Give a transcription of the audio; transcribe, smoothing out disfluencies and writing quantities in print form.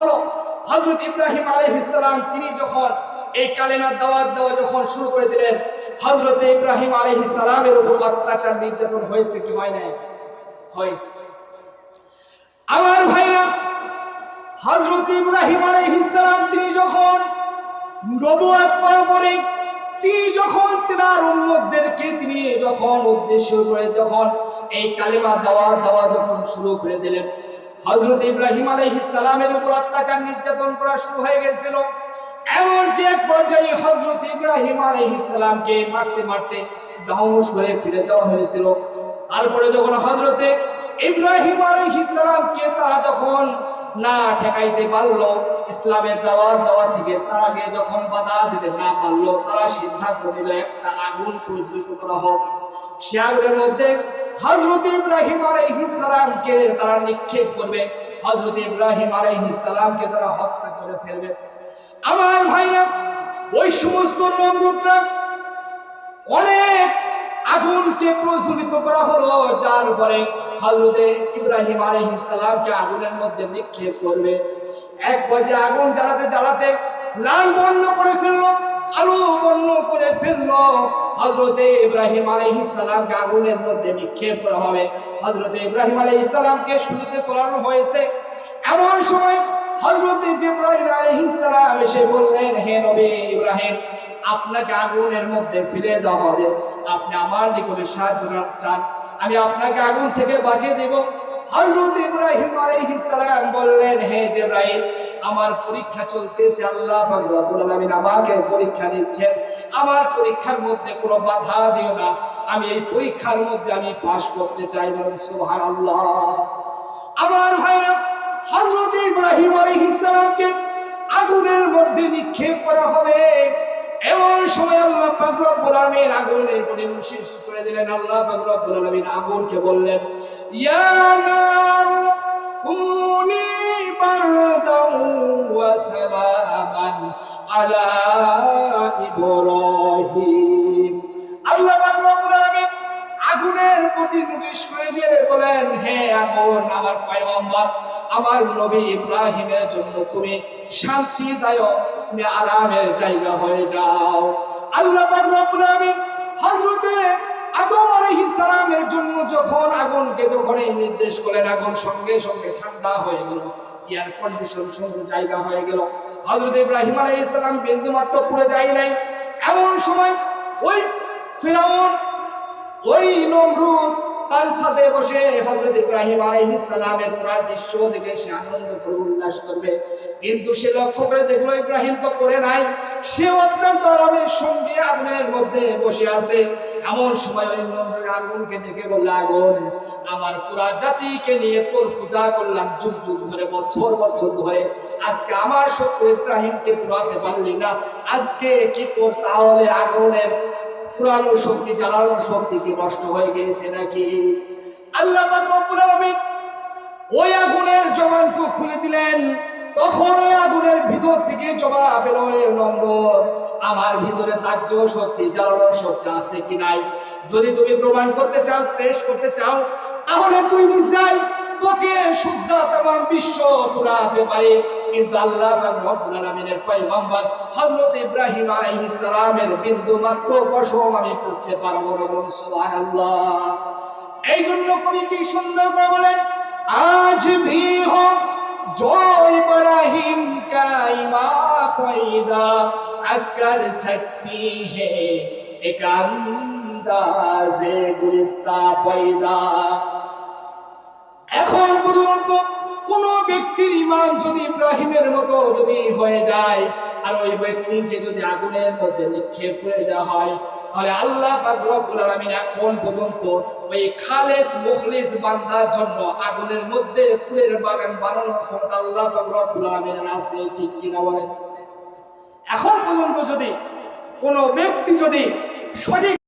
হযরত ইব্রাহিম আলাইহিস সালাম তিনি যখন এই কালেমার দাওয়াত দেওয়া যখন শুরু করে দিলেন, হযরত ইব্রাহিম আলাইহিস সালামের উপর অত্যাচার নির্যাতন হয়েছে কি হয় নাই? হয়েছে। আমার ভাইরা, হযরত ইব্রাহিম আলাইহিস সালাম তিনি যখন নবুয়ত পাওয়ার পরে তিনি যখন তার উম্মতদেরকে তিনি যখন উদ্দেশ্য করে যখন এই কালেমার দাওয়াত দেওয়া যখন শুরু করে দিলেন, হযরত ইব্রাহিম আলাইহিস সালামের উপর অত্যাচার নির্যাতন করা শুরু হয়ে গেছিল। এমনকি এক পর্যায়ে হযরত ইব্রাহিম আলাইহিস সালামকে মারতে মারতে ধ্বংস করে ফেলে দেওয়া হয়েছিল। তারপরে যখন হযরত ইব্রাহিম আলাইহিস সালামকে তারা যখন না ঠেকাইতে পারলো, ইসলামের দাওয়াত দেওয়া থেকে তাকে যখন বাধা দিতে না পারলো, তারা সিদ্ধান্ত নিল একটা আগুন প্রজ্বলিত করা হোক। সে আগুনের মধ্যে হযরত ইব্রাহিম আলাইহিস সালামকে তারা নিক্ষেপ করবে, হযরত ইব্রাহিম আলাইহিস সালামকে তারা হত্যা করে ফেলবে। আমার ভাইরা, ওই সমস্ত নমরুদরা অনেক আগুনকে প্রজ্বলিত করা হলো, যার পরে হযরত ইব্রাহিম আলাইহিস সালামকে আগুনের মধ্যে নিক্ষেপ করবে। এক পর্যায়ে আগুন জ্বালাতে জ্বালাতে লাল বর্ণ করে ফেললো, আলো বর্ণ করে ফেললো। হযরত ইব্রাহিম আলাইহিস সালামকে আগুনের মধ্যে নিক্ষেপ করা হবে। হযরত ইব্রাহিম আলাইহিস সালামকে শুলিতে চড়ানো হয়েছে। এমন সময় হযরত জিবরাইল আলাইহিস সালাম এসে বললেন, হে নবী ইব্রাহিম, আপনাকে আগুনের মধ্যে ফেলে দেওয়া হবে, আপনি আমার নিকটে সাহায্য চান, আমি আপনাকে আগুন থেকে বাঁচিয়ে দেব। হযরত ইব্রাহিম আলাইহিস সালাম বললেন, হে জিবরাইল, আমার পরীক্ষা চলতেছে, আল্লাহ পাক রব্বুল আলামিন আমাকে পরীক্ষা নিচ্ছেন, আমার পরীক্ষার মধ্যে কোনো বাধা দিও না, আমি এই পরীক্ষার মধ্যে আমি পাস করতে চাই। সুবহানাল্লাহ। আমার ভাইরা, হযরত ইব্রাহিম আলাইহিস সালামকে আগুনের মধ্যে নিক্ষেপ করা হবে। এমন সময় আল্লাহ পাক রব্বুল আলামিন আগুনের উপরে নিষেধ করে দিলেন। আল্লাহ পাক রব্বুল আলামিন আগুনকে বললেন, ইয়া নার কুনি বারদান ওয়া সালামান আলা ইব্রাহিম। আল্লাহ পাক রব্বুল আলামিন আগুনের প্রতি নোটিশ করে দিয়ে বলেন, হে আগুন, আমার পয়গম্বর আমার নবী ইব্রাহিমের জন্য তুমি শান্তিদায়ক, তুমি আরামের জায়গা হয়ে যাও। আল্লাহ পাক রব্বুল আলামিন হযরত আদম আলাইহিস সালামের জন্য যখন আগুনকে যখন এই নির্দেশ করলেন, আগুন সঙ্গে সঙ্গে ঠান্ডা হয়ে গেল, এয়ার কন্ডিশন সুন্দর জায়গা হয়ে গেল। হযরত ইব্রাহিম আলাইহিস সালাম বিন্দু মাত্র পুড়ে যায় নাই। এমন সময় ওই ফিরআউন, ওই নমরুদ তার সাথে বসে হযরত ইব্রাহিম আলাইহিস সালামের পুরো দৃশ্য দেখে সে আনন্দ করে উল্লাস করবে, কিন্তু সে লক্ষ্য করে দেখলো ইব্রাহিম তো পড়ে নাই, সে অত্যন্ত আরামের সঙ্গে আগুনের মধ্যে বসে আছে। এমন সময় ওই নমরুদ আগুনকে দেখে বলল, আগুন, আমার পুরো জাতিকে নিয়ে তোর পূজা করলাম যুগ যুগ ধরে, বছর বছর ধরে, আজকে আমার শত্রু ইব্রাহিমকে পুরাতে পারলি না, আজকে কি তোর তাহলে আগুনের পুরানো শক্তি, জ্বালানোর শক্তি কি নষ্ট হয়ে গেছে নাকি? আল্লাহ পাক রব্বুল আলামিন ওই আগুনের জবানকে খুলে দিলেন। তখন ওই আগুনের ভিতর থেকে জবাব এলো, নমরুদ, আমার ভিতরে তাজ্য শক্তি, জ্বালানোর শক্তি আছে কি নাই, যদি তুমি প্রমাণ করতে চাও, টেস্ট করতে চাও, তাহলে তুই মিসাইল তোকে শুদ্ধ তামাম বিশ্ব পুরাতে পারে, কিন্তু আল্লাহ পাক রব্বুল আলামিনের পয়গম্বর হযরত ইব্রাহিম আলাইহিস সালামের বিন্দু মাত্র কসম আমি করতে পারবো না। সুবহানাল্লাহ। এই জন্য কবি কি সুন্দর করে বলেন, আজ ভি হো जो इब्राहिम का ईमा पैदा कर सकती है एक अंदाज़े गुलिस्ता पैदा। এখন পর্যন্ত কোন ব্যক্তির ঈমান যদি ইব্রাহিমের মতো যদি হয়ে যায়, আর ওই ব্যক্তিকে যদি আগুনের মধ্যে নিক্ষেপ করে দেওয়া হয়, তাহলে আল্লাহ পাক রব্বুল আলামিন এখন পর্যন্ত ওই খালেস মুখলিস বান্দার জন্য আগুনের মধ্যে ফুলের বাগান বানানোর ক্ষমতা আল্লাহ পাক রব্বুল আলামিনের আছে, ঠিক কিনা বলেন? এখন পর্যন্ত যদি কোন ব্যক্তি যদি সঠিক